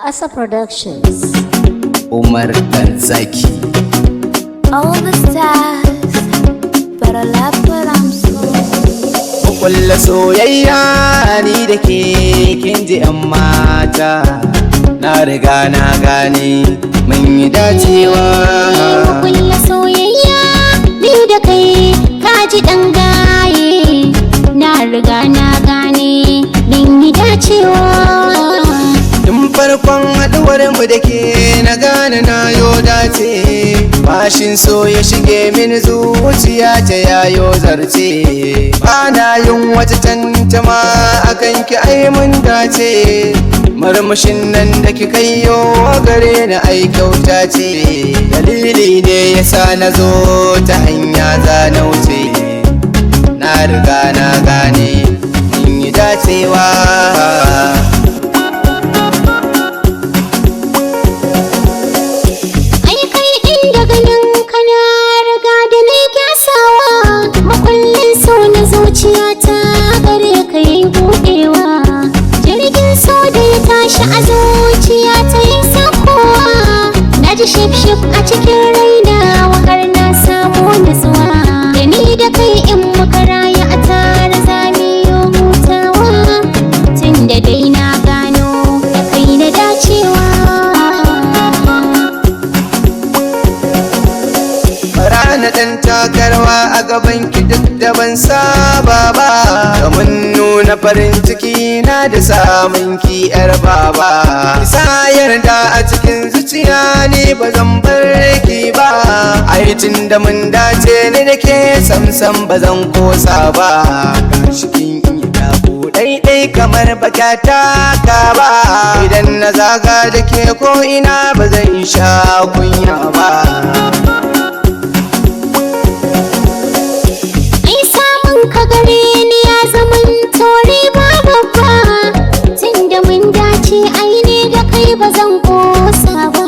Asa Productions. Umar Danzaki. All the stars, but I love what I'm so. Kulla soyayya ni da ke kin ji 'yan mata, na riga na gane mun yi dacewa. Kulla soyayya ni da kai ka ji ɗan gaye, na riga na gane mun yi dacewa. Tun farkon haɗuwar mu da ke na gane na yo dace, bashin so ya shige min zuciya ta yayo zarce. Bana yin wata tantama akan ki ai mun dace, marmashin nan da kika yo gare ni ai kyauta ce. Dalili ne yasa na zo ta hanya za na wuce, na riga na gane mun yi dacewa. Zuciyata gare ka yi buɗewa, jirgin so da ya tashi a zuciyata yi sakowa. Na ji shif-shif a cikin raina har na samu nutsuwa, da ni da kai in muka raya a tare za mu yi hutawa, tun da dai na gano da kai na dacewa. Na ɗan takarwa a gaban ki duk da ban saba ba, domin nuna farin ciki na da samun ki 'yar baba. Isa yarda a cikin zuciya ne ba zan bar ki ba, ai tun da mun dace ni da ke samsam ba zan kosa ba. Gashi kin yi dabo ɗaiɗai kamar baka taka ba, idan na zaga da ke ko ina ba zan sha kunya ba. Ka gare ni ya zaman tori ba babba, tunda mun dace ai ne da kai ba zan kosa ba.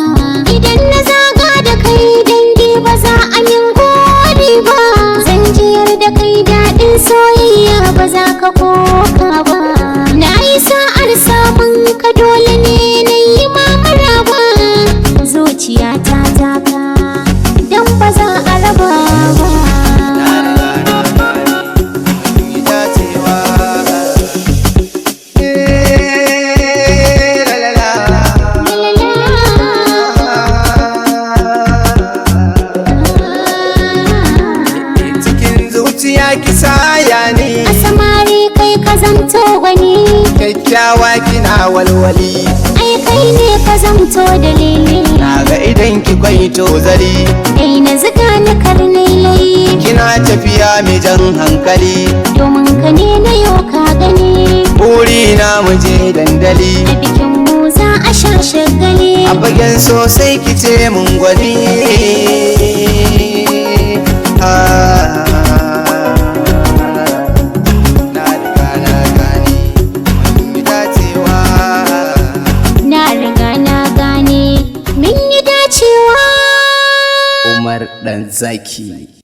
Idan na zaga da kai dangi ba za a min gori ba, zan jiyar da kai daɗin soyayya ba za ka koka ba. Na yi sa'ar samun ka dole ne na yi mamara ba, zuciya ta taka don ba za a raba ba. Ki saya ne a samari kai ka zamto gwani, kyakkyawa kina walwali, ai kai ne ka zamto dalili. na ga idan ki kwaito zari, kai na zuga na karnai, kina tafiya mai jan hankali, domin ka ne na yau ka gani. buri na muje dandali, a bikin mu za a sha shagali, a bagen sosai kice mun gwani. Umar Danzaki.